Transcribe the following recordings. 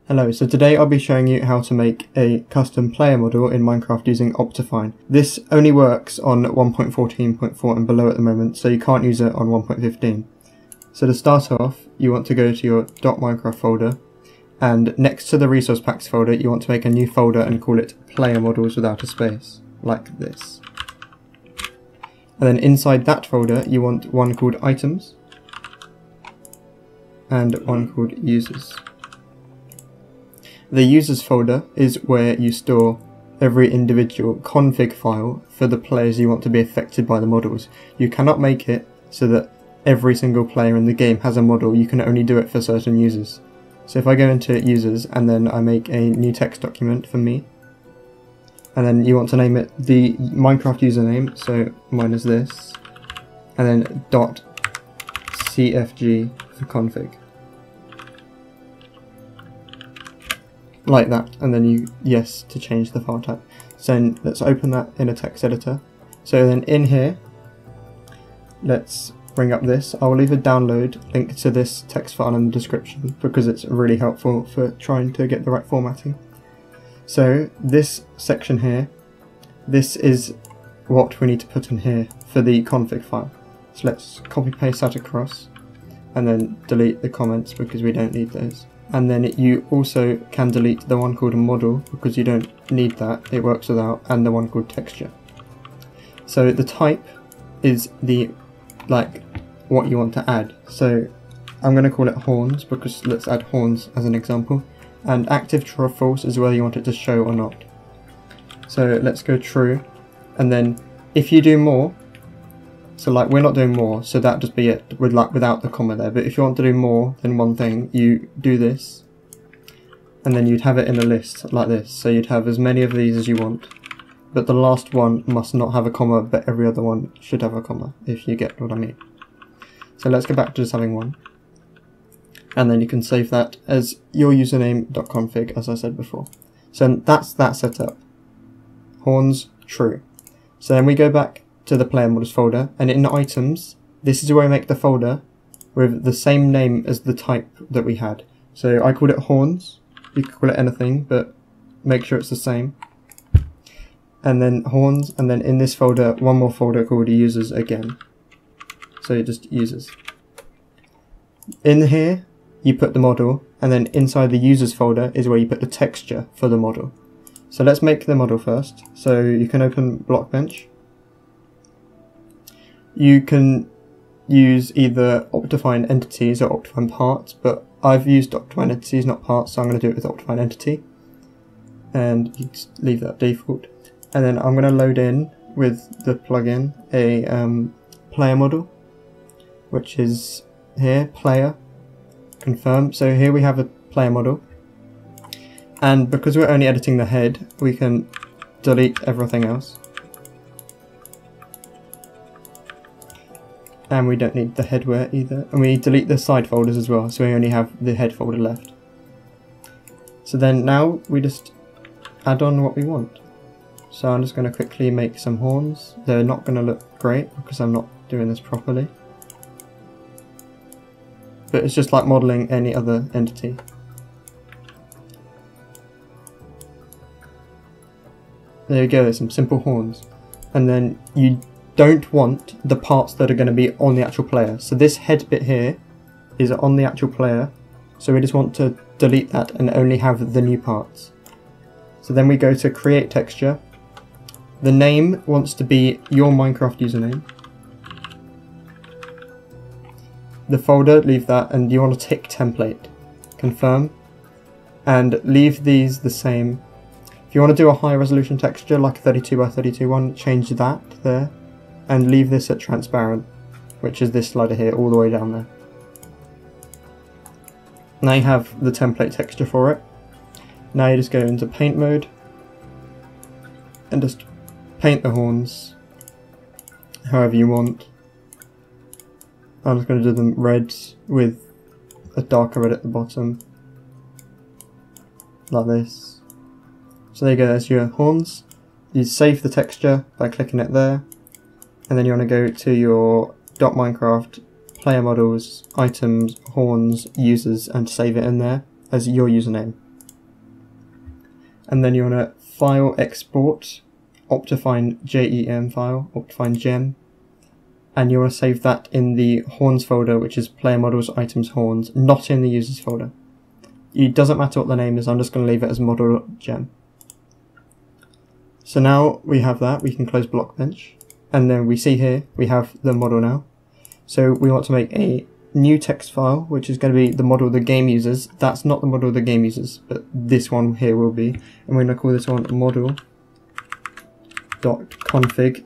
Hello, so today I'll be showing you how to make a custom player model in Minecraft using Optifine. This only works on 1.14.4 and below at the moment, so you can't use it on 1.15. So to start off, you want to go to your .minecraft folder, and next to the resource packs folder, you want to make a new folder and call it Playermodels without a space, like this. And then inside that folder, you want one called Items, and one called Users. The users folder is where you store every individual config file for the players you want to be affected by the models. You cannot make it so that every single player in the game has a model. You can only do it for certain users. So if I go into users and then I make a new text document for me, and then you want to name it the Minecraft username, so mine is this, and then .cfg for config. Like that, and then you yes to change the file type. So then let's open that in a text editor. So then in here, let's bring up this. I will leave a download link to this text file in the description because it's really helpful for trying to get the right formatting. So this section here, this is what we need to put in here for the config file. So let's copy paste that across and then delete the comments because we don't need those. And then you also can delete the one called model because you don't need that, it works without, and the one called texture. So the type is the what you want to add. So I'm going to call it horns because let's add horns as an example. And active, true or false is whether you want it to show or not. So let's go true, and then if you do more, so we're not doing more, so that just be it with without the comma there. But if you want to do more than one thing, you do this, and then you'd have it in a list like this. So you'd have as many of these as you want, but the last one must not have a comma, but every other one should have a comma, if you get what I mean. So let's go back to just having one, and then you can save that as your username.config, as I said before. So that's that setup. Horns true. So then we go back to the player models folder, and in items, this is where I make the folder with the same name as the type that we had. So I called it horns, you could call it anything, but make sure it's the same. And then horns, and then in this folder, one more folder called users again. So just users. In here, you put the model, and then inside the users folder is where you put the texture for the model. So let's make the model first. So you can open Blockbench. You can use either Optifine entities or Optifine parts, but I've used Optifine entities, not parts, so I'm going to do it with Optifine entity. And you just leave that default. And then I'm going to load in with the plugin a player model, which is here, player, confirm. So here we have a player model. And because we're only editing the head, we can delete everything else. And we don't need the headwear either, and we delete the side folders as well, so we only have the head folder left. So then now we just add on what we want. So I'm just going to quickly make some horns. They're not going to look great because I'm not doing this properly, but it's just like modelling any other entity. There you go, there's some simple horns. And then you don't want the parts that are going to be on the actual player. So this head bit here is on the actual player, so we just want to delete that and only have the new parts. So then we go to create texture. The name wants to be your Minecraft username. The folder, leave that, and you want to tick template. Confirm, and leave these the same. If you want to do a high resolution texture like a 32 by 32 one, change that there. And leave this at transparent, which is this slider here all the way down there. Now you have the template texture for it. Now you just go into paint mode and just paint the horns however you want. I'm just going to do them reds with a darker red at the bottom, like this. So there you go, there's your horns. You save the texture by clicking it there. And then you want to go to your .minecraft, player models, items, horns, users, and save it in there as your username. and then you want to File, Export, Optifine GEM file, Optifine gem, and you want to save that in the horns folder, which is player models items horns, not in the users folder. It doesn't matter what the name is, I'm just going to leave it as model.gem. So now we have that, we can close Blockbench, and then we see here we have the model now. So we want to make a new text file, which is going to be the model the game uses. That's not the model the game uses, but this one here will be, and we're going to call this one model.config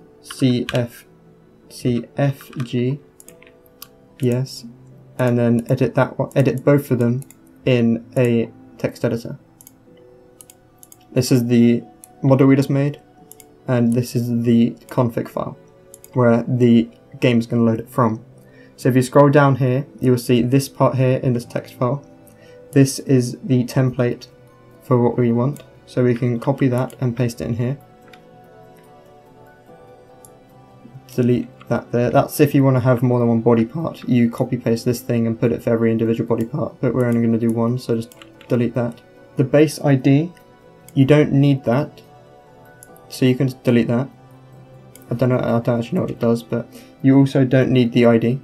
cfg, yes, and then edit that one, edit both of them in a text editor. This is the model we just made, and this is the config file where the game is going to load it from. So if you scroll down here, you will see this part here in this text file. This is the template for what we want, so we can copy that and paste it in here. Delete that there. That's if you want to have more than one body part. You copy paste this thing and put it for every individual body part, but we're only going to do one, so just delete that. The base ID, you don't need that, so you can just delete that. I don't actually know what it does, but you also don't need the ID,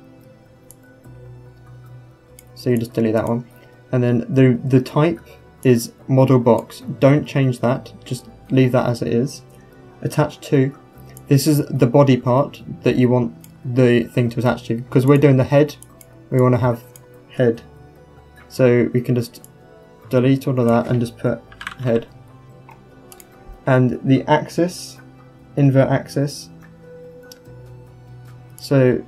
so you just delete that one. And then the type is model box. Don't change that, just leave that as it is. Attach to. This is the body part that you want the thing to attach to. Because we're doing the head, we want to have head. So we can just delete all of that and just put head. And the axis, invert axis. So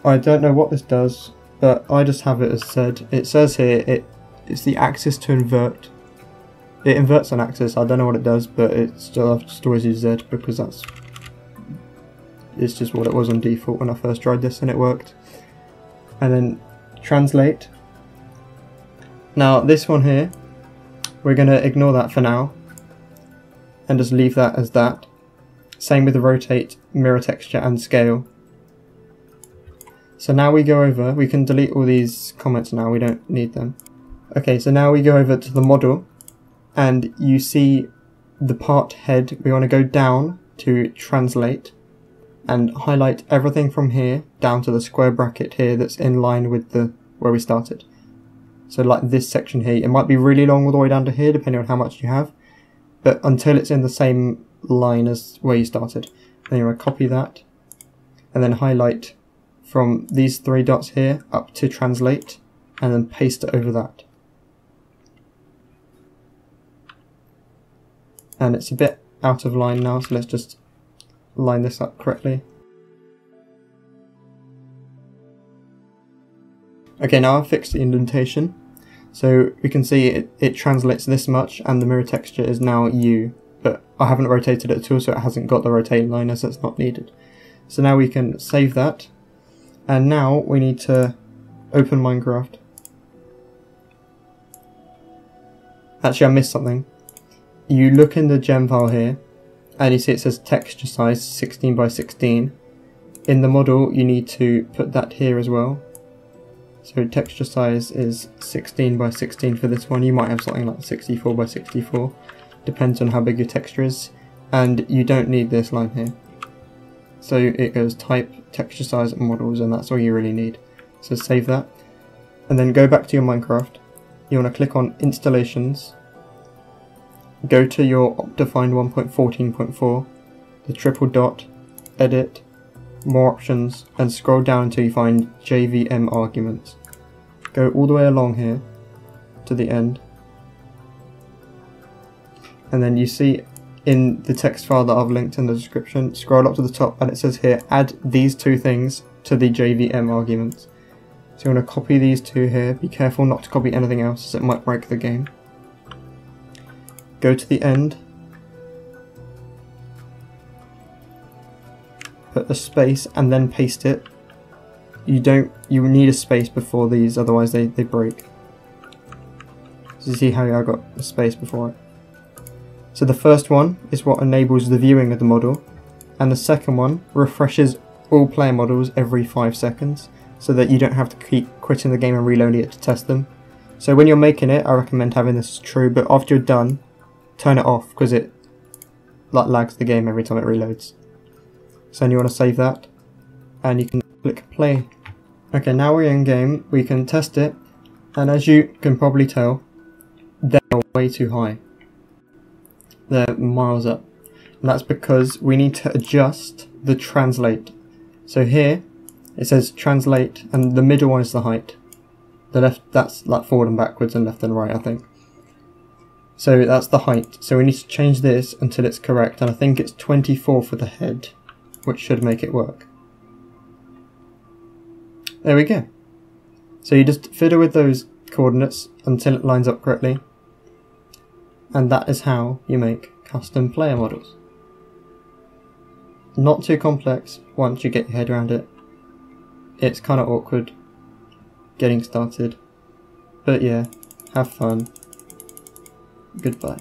I don't know what this does, but I just have it as said. It says here it's the axis to invert. It inverts an axis. I don't know what it does, but it's still, I've just always used Z because it's just what it was on default when I first tried this, and it worked. And then translate. Now this one here, we're going to ignore that for now and just leave that as that. Same with the rotate, mirror texture and scale. So now we go over, we can delete all these comments now, we don't need them. Okay, so now we go over to the model, and you see the part head. We want to go down to translate and highlight everything from here down to the square bracket here that's in line with the where we started. So like this section here, it might be really long all the way down to here depending on how much you have, but until it's in the same line as where you started. Then you want to copy that and then highlight from these three dots here up to translate and then paste it over that. And it's a bit out of line now, so let's just line this up correctly. Okay, now I've fixed the indentation, so we can see it translates this much and the mirror texture is now U, but I haven't rotated it at all, so it hasn't got the rotate line as it's not needed. So now we can save that, and now we need to open Minecraft. Actually, I missed something. You look in the gem file here, and you see it says texture size 16 by 16. In the model, you need to put that here as well. So texture size is 16 by 16 for this one. You might have something like 64 by 64. Depends on how big your texture is. And you don't need this line here. So it goes type, texture size, and models, and that's all you really need. So save that. And then go back to your Minecraft. You want to click on installations. Go to your Optifine 1.14.4, the triple dot, edit, more options, and scroll down until you find JVM arguments. Go all the way along here to the end, and then you see in the text file that I've linked in the description, scroll up to the top and it says here, add these two things to the JVM arguments. So you want to copy these two here. Be careful not to copy anything else as it might break the game. Go to the end, put a space and then paste it. You need a space before these, otherwise they break. So you see how I got a space before it. So the first one is what enables the viewing of the model, and the second one refreshes all player models every 5 seconds, so that you don't have to keep quitting the game and reloading it to test them. So when you're making it, I recommend having this true, but after you're done, turn it off because it like lags the game every time it reloads. So then you want to save that, and you can click play. Okay, now we're in game, we can test it, and as you can probably tell, they're way too high. They're miles up. And that's because we need to adjust the translate. So here, it says translate, and the middle one is the height. The left, that's like forward and backwards and left and right, I think. So that's the height. So we need to change this until it's correct, and I think it's 24 for the head, which should make it work. There we go. So you just fiddle with those coordinates until it lines up correctly. And that is how you make custom player models. Not too complex once you get your head around it. It's kind of awkward getting started. But yeah, have fun. Goodbye.